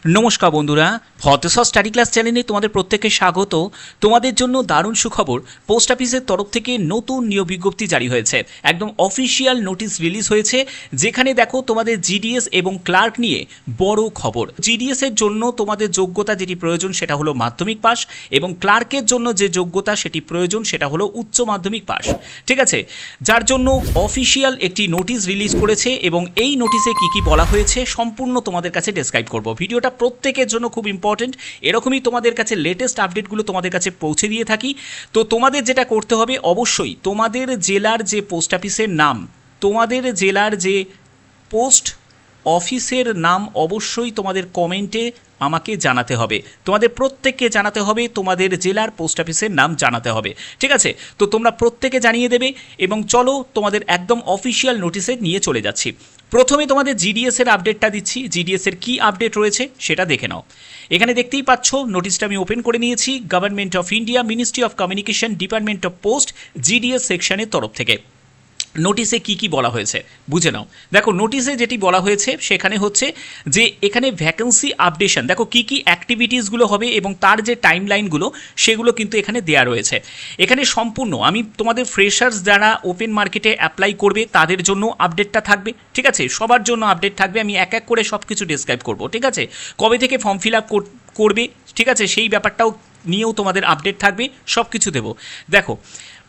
নমস্কার বন্ধুরা, হতেসর study class চ্যানেলে তোমাদের প্রত্যেককে স্বাগত। তোমাদের জন্য দারুণ সুখবর, পোস্ট অফিসের তরফ থেকে নতুন নিয়োগ বিজ্ঞপ্তি জারি হয়েছে। একদম অফিসিয়াল নোটিশ রিলিজ হয়েছে, যেখানে দেখো তোমাদের জিডিএস এবং ক্লার্ক নিয়ে বড় খবর। জিডিএস এর জন্য তোমাদের যোগ্যতা যেটি প্রয়োজন সেটা হলো মাধ্যমিক পাস, এবং ক্লার্কের জন্য যে যোগ্যতা সেটি প্রয়োজন সেটা হলো উচ্চ মাধ্যমিক পাস। ঠিক আছে, যার জন্য অফিসিয়াল একটি নোটিশ রিলিজ করেছে, এবং এই নোটিশে কি কি বলা হয়েছে সম্পূর্ণ তোমাদের কাছে ডেসক্রাইব করব। ভিডিওটা প্রত্যেকের জন্য খুব ইম্পর্টেন্ট, এরকমই তোমাদের কাছে লেটেস্ট আপডেটগুলো তোমাদের কাছে পৌঁছে দিয়ে থাকি। তো তোমাদের যেটা করতে হবে, অবশ্যই তোমাদের জেলার যে পোস্ট অফিসের নাম, তোমাদের জেলার যে পোস্ট অফিসের নাম অবশ্যই তোমাদের কমেন্টে আমাকে জানাতে হবে। তোমাদের প্রত্যেককে জানাতে হবে, তোমাদের জেলার পোস্ট অফিসের নাম জানাতে হবে। ঠিক আছে, তো তোমরা প্রত্যেকে জানিয়ে দেবে, এবং চলো তোমাদের একদম অফিসিয়াল নোটিশে নিয়ে চলে যাচ্ছি। প্রথমে তোমাদের জিডিএস এর আপডেটটা দিচ্ছি। জিডিএস এর কী আপডেট রয়েছে সেটা দেখে নাও। এখানে দেখতেই পাচ্ছ, নোটিশটা আমি ওপেন করে নিয়েছি। Government of India, ministry of communication, department of post, GDS সেকশনের তরফ থেকে নোটিশে কি কি বলা হয়েছে বুঝে নাও। দেখো, নোটিশে যেটি বলা হয়েছে সেখানে হচ্ছে যে এখানে ভ্যাকেন্সি আপডেশন, দেখো কি কি অ্যাক্টিভিটিসগুলো হবে এবং তার যে টাইমলাইনগুলো সেগুলো কিন্তু এখানে দেয়া রয়েছে। এখানে সম্পূর্ণ আমি তোমাদের ফ্রেশার্স যারা ওপেন মার্কেটে অ্যাপ্লাই করবে তাদের জন্য আপডেটটা থাকবে। ঠিক আছে, সবার জন্য আপডেট থাকবে। আমি এক এক করে সব কিছু ডেসক্রাইব করবো। ঠিক আছে, কবে থেকে ফর্ম ফিল আপ করবে, ঠিক আছে, সেই ব্যাপারটাও নিয়েও তোমাদের আপডেট থাকবে, সব কিছু দেবো। দেখো,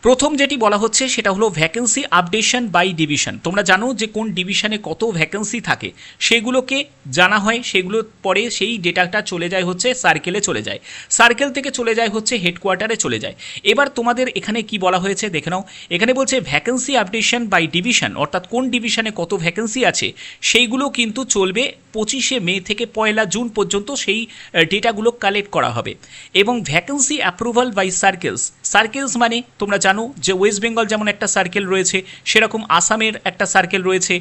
প্রথম যেটি বলা হচ্ছে সেটা হলো ভ্যাকেন্সি আপডেশন বাই ডিভিশন। তোমরা জানো যে কোন ডিভিশনে কত ভ্যাকেন্সি থাকে, সেগুলোকে জানা হয়, সেগুলো পরে সেই ডেটাটা চলে যায় হচ্ছে সার্কেলে চলে যায়, সার্কেল থেকে চলে যায় হচ্ছে হেডকোয়ার্টারে চলে যায়। এবার তোমাদের এখানে কি বলা হয়েছে দেখে নাও। এখানে বলছে ভ্যাকেন্সি আপডেশন বাই ডিভিশন, অর্থাৎ কোন ডিভিশনে কত ভ্যাকেন্সি আছে সেইগুলো কিন্তু চলবে 25শে মে থেকে 1লা জুন পর্যন্ত, সেই ডেটাগুলো কালেক্ট করা হবে। এবং vacancy approval by circles, circles মানে তোমরা জানো যে ওয়েস্ট বেঙ্গল যেমন একটা সার্কেল রয়েছে, সেরকম আসামের একটা সার্কেল রয়েছে,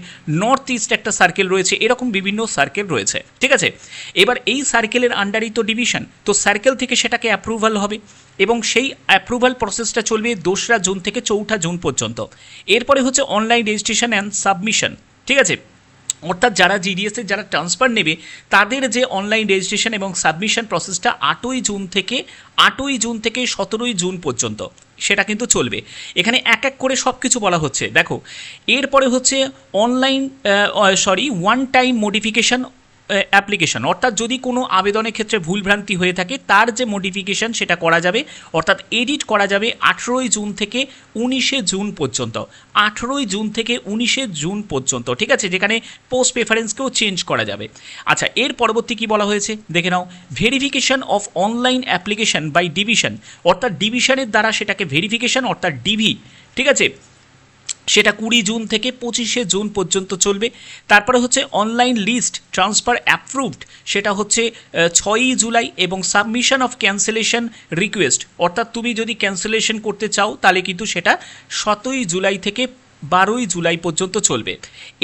নর্থ ইস্ট একটা সার্কেল রয়েছে, এরকম বিভিন্ন সার্কেল রয়েছে। ঠিক আছে, এবার এই সার্কেলের আন্ডারই তো ডিভিশন, তো সার্কেল থেকে সেটাকে অ্যাপ্রুভাল হবে, এবং সেই অ্যাপ্রুভাল প্রসেসটা চলবে 2রা জুন থেকে 4ঠা জুন পর্যন্ত। এরপরে হচ্ছে অনলাইন রেজিস্ট্রেশন অ্যান্ড সাবমিশন। ঠিক আছে, অর্থাৎ যারা জিডিএসের যারা ট্রান্সফার নেবে তাদের যে অনলাইন রেজিস্ট্রেশন এবং সাবমিশন প্রসেসটা 8ই জুন থেকে 17ই জুন পর্যন্ত সেটা কিন্তু চলবে। এখানে এক এক করে সব কিছু বলা হচ্ছে। দেখো, এরপরে হচ্ছে online one time modification application, অর্থাৎ যদি কোনো আবেদনের ক্ষেত্রে ভুলভ্রান্তি হয়ে থাকে তার যে মডিফিকেশন সেটা করা যাবে, অর্থাৎ এডিট করা যাবে 18ই জুন থেকে 19শে জুন পর্যন্ত। 18ই জুন থেকে 19শে জুন পর্যন্ত, ঠিক আছে, যেখানে পোস্ট প্রেফারেন্সকেও চেঞ্জ করা যাবে। আচ্ছা, এর পরবর্তী কী বলা হয়েছে দেখে নাও। Verification of online application by division, অর্থাৎ ডিভিশনের দ্বারা সেটাকে ভেরিফিকেশন, অর্থাৎ ডিভি, ঠিক আছে, সেটা 20 জুন থেকে 25শে জুন পর্যন্ত চলবে। তারপরে হচ্ছে অনলাইন লিস্ট ট্রান্সফার অ্যাপ্রুভড, সেটা হচ্ছে 6ই জুলাই, এবং সাবমিশন অফ ক্যান্সেলেশন রিকোয়েস্ট, অর্থাৎ তুমি যদি ক্যান্সেলেশন করতে চাও তাহলে কিন্তু সেটা 7ই জুলাই থেকে 12ই জুলাই পর্যন্ত চলবে।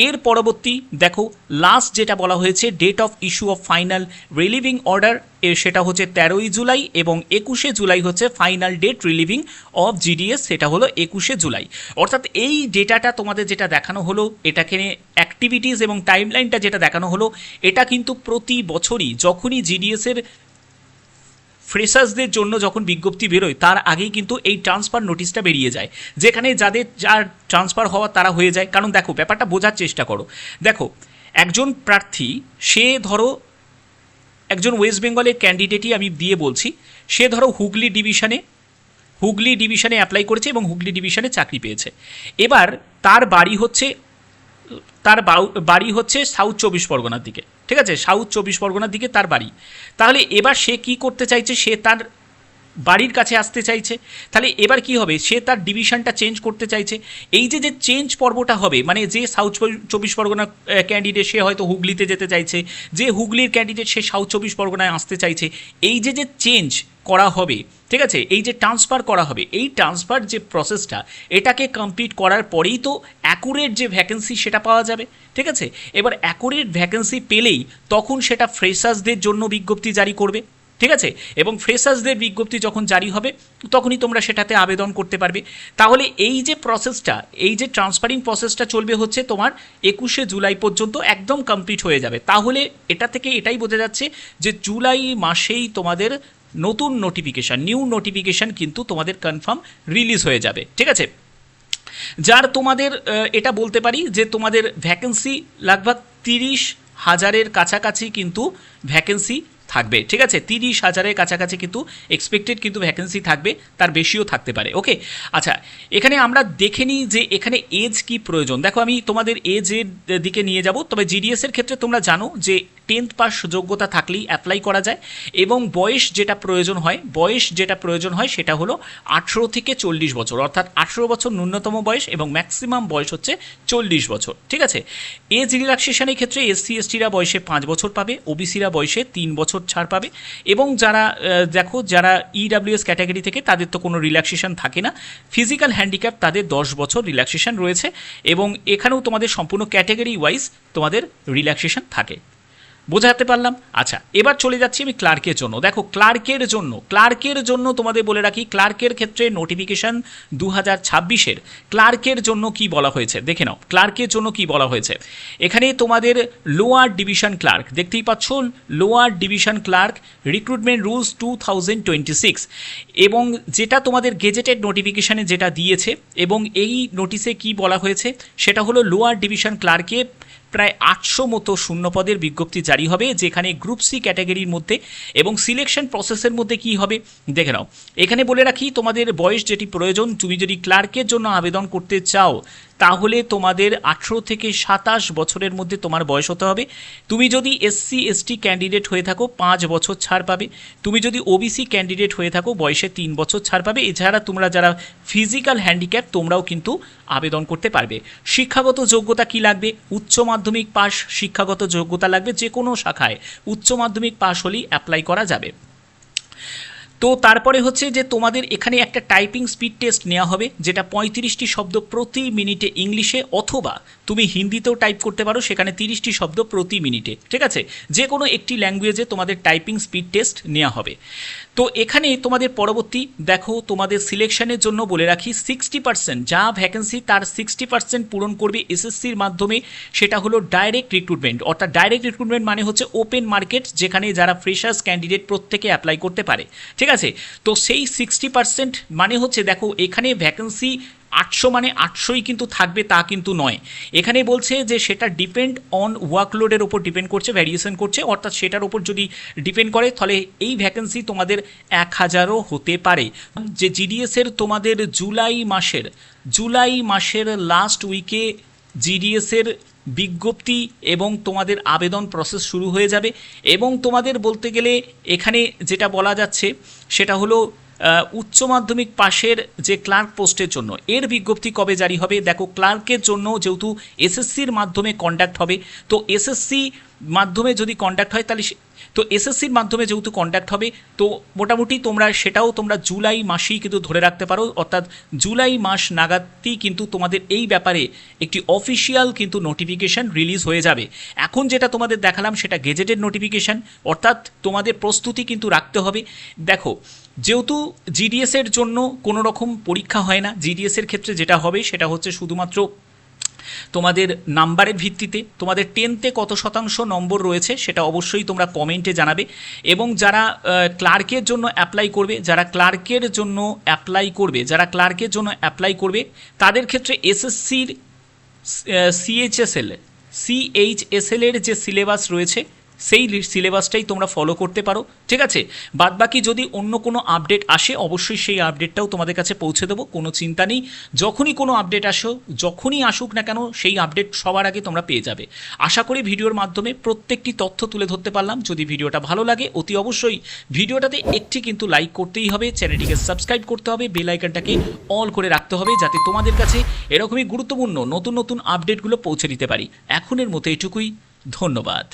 এর পরবর্তী দেখো, লাস্ট যেটা বলা হয়েছে date of issue of final relieving order, সেটা হচ্ছে 13ই জুলাই, এবং 21শে জুলাই হচ্ছে final date relieving of GDS, সেটা হলো 21শে জুলাই। অর্থাৎ এই ডেটাটা তোমাদের যেটা দেখানো হলো, এটাকে অ্যাক্টিভিটিস এবং টাইমলাইনটা যেটা দেখানো হলো, এটা কিন্তু প্রতি বছরই যখনই জিডিএসের ফ্রেশার্সদের জন্য যখন বিজ্ঞপ্তি বেরোয় তার আগেই কিন্তু এই ট্রান্সফার নোটিশটা বেরিয়ে যায়, যেখানে যার ট্রান্সফার হওয়া তারা হয়ে যায়। কারণ দেখো, ব্যাপারটা বোঝার চেষ্টা করো। দেখো, একজন প্রার্থী, সে ধরো একজন ওয়েস্ট বেঙ্গলের ক্যান্ডিডেটই আমি দিয়ে বলছি, সে ধরো হুগলি ডিভিশনে অ্যাপ্লাই করেছে এবং হুগলি ডিভিশনে চাকরি পেয়েছে। এবার তার বাড়ি হচ্ছে সাউথ 24 পরগনার দিকে। ঠিক আছে, সাউথ 24 পরগনার দিকে তার বাড়ি। তাহলে এবার সে কি করতে চাইছে, সে তার বাড়ির কাছে আসতে চাইছে। তাহলে এবার কি হবে, সে তার ডিভিশনটা চেঞ্জ করতে চাইছে। এই যে চেঞ্জ পর্বটা হবে, মানে যে সাউথ 24 পরগনার ক্যান্ডিডেট সে হয়তো হুগলিতে যেতে চাইছে, যে হুগলির ক্যান্ডিডেট সে সাউথ 24 পরগনায় আসতে চাইছে। এই যে চেঞ্জ করা হবে, ঠিক আছে, এই যে ট্রান্সফার করা হবে, এই ট্রান্সফার যে প্রসেসটা, এটাকে কমপ্লিট করার পরেই তো অ্যাকুরেট যে ভ্যাকেন্সি সেটা পাওয়া যাবে। ঠিক আছে, এবার অ্যাকুরেট ভ্যাকেন্সি পেলেই তখন সেটা ফ্রেশার্সদের জন্য বিজ্ঞপ্তি জারি করবে। ঠিক আছে, এবং ফ্রেশার্সদের বিজ্ঞপ্তি যখন জারি হবে তখনই তোমরা সেটাতে আবেদন করতে পারবে। তাহলে এই যে প্রসেসটা, এই যে ট্রান্সফারিং প্রসেসটা চলবে হচ্ছে তোমার 21শে জুলাই পর্যন্ত, একদম কমপ্লিট হয়ে যাবে। তাহলে এটা থেকে এটাই বোঝা যাচ্ছে যে জুলাই মাসেই তোমাদের নতুন নোটিফিকেশান, নিউ নোটিফিকেশান কিন্তু তোমাদের কনফার্ম রিলিজ হয়ে যাবে। ঠিক আছে, যার তোমাদের এটা বলতে পারি যে তোমাদের ভ্যাকেন্সি লাগভাগ 30,000-এর কাছাকাছি কিন্তু ভ্যাকেন্সি থাকবে। ঠিক আছে, 30,000-এর কাছাকাছি কিন্তু এক্সপেক্টেড কিন্তু ভ্যাকেন্সি থাকবে, তার বেশিও থাকতে পারে। ওকে, আচ্ছা, এখানে আমরা দেখে নিই যে এখানে এজ কি প্রয়োজন। দেখো আমি তোমাদের এজের দিকে নিয়ে যাব, তবে জিডিএসের ক্ষেত্রে তোমরা জানো যে 10th পাস যোগ্যতা থাকলেই অ্যাপ্লাই করা যায়, এবং বয়স যেটা প্রয়োজন হয় সেটা হলো 18 থেকে 40 বছর, অর্থাৎ 18 বছর ন্যূনতম বয়স এবং ম্যাক্সিমাম বয়স হচ্ছে 40 বছর। ঠিক আছে, এজ রিল্যাক্সেশনের ক্ষেত্রে এসসি এসটিরা বয়সে 5 বছর পাবে, ওবিসিরা বয়সে 3 বছর ছাড় পাবে, এবং যারা দেখো যারা ইডাব্লিউএস ক্যাটাগরি থেকে তাদের তো কোনো রিল্যাক্সেশন থাকে না, ফিজিক্যাল হ্যান্ডিক্যাপ তাদের 10 বছর রিল্যাক্সেশন রয়েছে, এবং এখানেও তোমাদের সম্পূর্ণ ক্যাটাগরি ওয়াইজ তোমাদের রিল্যাক্সেশন থাকে। বোঝাতে পারলাম? আচ্ছা, এবার চলে যাচ্ছি আমি ক্লার্কের জন্য। দেখো ক্লার্কের জন্য তোমাদের বলে রাখি, ক্লার্কের ক্ষেত্রে নোটিফিকেশান 2026-এর ক্লার্কের জন্য কি বলা হয়েছে দেখে নাও। ক্লার্কের জন্য কি বলা হয়েছে, এখানে তোমাদের লোয়ার ডিভিশন ক্লার্ক, দেখতেই পাচ্ছ lower division clerk recruitment rules 2026, এবং যেটা তোমাদের গেজেটেড নোটিফিকেশানে যেটা দিয়েছে, এবং এই নোটিশে কি বলা হয়েছে সেটা হলো লোয়ার ডিভিশন ক্লার্কে প্রায় 800 মতো শূন্যপদের বিজ্ঞপ্তি জারি হবে, যেখানে গ্রুপ সি ক্যাটাগরির মধ্যে, এবং সিলেকশন প্রসেসের মধ্যে কি হবে দেখে নাও। এখানে বলে রাখি তোমাদের বয়স যেটি প্রয়োজন, তুমি যদি ক্লার্কের জন্য আবেদন করতে চাও তাহলে তোমাদের 18 থেকে 27 বছরের মধ্যে তোমার বয়স হতে হবে। তুমি যদি এসসি এসটি ক্যান্ডিডেট হয়ে থাকো 5 বছর ছাড় পাবে, তুমি যদি ওবিসি ক্যান্ডিডেট হয়ে থাকো বয়সে 3 বছর ছাড় পাবে। এছাড়া তোমরা যারা ফিজিক্যাল হ্যান্ডিক্যাপ তোমরাও কিন্তু আবেদন করতে পারবে। শিক্ষাগত যোগ্যতা কি লাগবে, উচ্চ মাধ্যমিক পাস শিক্ষাগত যোগ্যতা লাগবে, যে কোনো শাখায় উচ্চ মাধ্যমিক পাস হলেই অ্যাপ্লাই করা যাবে। তো তারপরে হচ্ছে যে তোমাদের এখানে একটা টাইপিং স্পিড টেস্ট নেওয়া হবে, যেটা 35টি শব্দ প্রতি মিনিটে ইংলিশে, অথবা তুমি হিন্দিতেও টাইপ করতে পারো, সেখানে 30টি শব্দ প্রতি মিনিটে। ঠিক আছে, যে কোনো একটি ল্যাঙ্গুয়েজে তোমাদের টাইপিং স্পিড টেস্ট নেওয়া হবে। তো এখানে তোমাদের পরবর্তী দেখো তোমাদের সিলেকশনের জন্য বলে রাখি 60% যা ভ্যাকেন্সি তার 60% পূরণ করবে এসএসসির মাধ্যমে, সেটা হলো ডাইরেক্ট রিক্রুটমেন্ট। অর্থাৎ ডাইরেক্ট রিক্রুটমেন্ট মানে হচ্ছে ওপেন মার্কেট, যেখানে যারা ফ্রেশার্স ক্যান্ডিডেট প্রত্যেকে অ্যাপ্লাই করতে পারে। ঠিক আছে, তো সেই 60% মানে হচ্ছে দেখো এখানে ভ্যাকেন্সি 800 মানে 800ই কিন্তু থাকবে তা কিন্তু নয়, এখানে বলছে যে সেটা ডিপেন্ড অন ওয়ার্কলোডের ওপর ডিপেন্ড করছে, ভ্যারিয়েশন করছে, অর্থাৎ সেটার ওপর যদি ডিপেন্ড করে তাহলে এই ভ্যাকেন্সি তোমাদের 1000ও হতে পারে। যে জিডিএসের তোমাদের জুলাই মাসের লাস্ট উইকে জিডিএসের বিজ্ঞপ্তি এবং তোমাদের আবেদন প্রসেস শুরু হয়ে যাবে, এবং তোমাদের বলতে গেলে এখানে যেটা বলা যাচ্ছে সেটা হলো উচ্চ মাধ্যমিক পাশের যে ক্লার্ক পোস্টের জন্য এর বিজ্ঞপ্তি কবে জারি হবে। দেখো ক্লার্কের জন্য যেহেতু এসএসসির মাধ্যমে কন্ডাক্ট হবে, তো এসএসসি মাধ্যমে যদি কন্ডাক্ট হয় তাহলে তো এসএসসির মাধ্যমে যেহেতু কন্ডাক্ট হবে, তো মোটামুটি তোমরা জুলাই মাসেই কিন্তু ধরে রাখতে পারো, অর্থাৎ জুলাই মাস নাগাদই কিন্তু তোমাদের এই ব্যাপারে একটি অফিসিয়াল কিন্তু নোটিফিকেশান রিলিজ হয়ে যাবে। এখন যেটা তোমাদের দেখালাম সেটা গেজেটেড নোটিফিকেশান, অর্থাৎ তোমাদের প্রস্তুতি কিন্তু রাখতে হবে। দেখো যেহেতু জিডিএসের জন্য কোনো রকম পরীক্ষা হয় না, জিডিএসের ক্ষেত্রে যেটা হবে সেটা হচ্ছে শুধুমাত্র তোমাদের নাম্বারের ভিত্তিতে, তোমাদের 10তে কত শতাংশ নম্বর রয়েছে সেটা অবশ্যই তোমরা কমেন্টে জানাবে। এবং যারা ক্লার্কের জন্য অ্যাপ্লাই করবে তাদের ক্ষেত্রে এসএসসির সিএইচএসএল এর যে সিলেবাস রয়েছে সেই সিলেবাসটাই তোমরা ফলো করতে পারো। ঠিক আছে, বাদবাকি যদি অন্য কোনো আপডেট আসে অবশ্যই সেই আপডেটটাও তোমাদের কাছে পৌঁছে দেবো, কোনো চিন্তা নেই। যখনই কোনো আপডেট যখনই আসুক না কেন সেই আপডেট সবার আগে তোমরা পেয়ে যাবে। আশা করি ভিডিওর মাধ্যমে প্রত্যেকটি তথ্য তুলে ধরতে পারলাম। যদি ভিডিওটা ভালো লাগে অতি অবশ্যই ভিডিওটাতে একটি কিন্তু লাইক করতেই হবে, চ্যানেলটিকে সাবস্ক্রাইব করতে হবে, বেল আইকনটাকে অল করে রাখতে হবে, যাতে তোমাদের কাছে এরকমই গুরুত্বপূর্ণ নতুন নতুন আপডেটগুলো পৌঁছে দিতে পারি। এখনের মতো এটুকুই, ধন্যবাদ।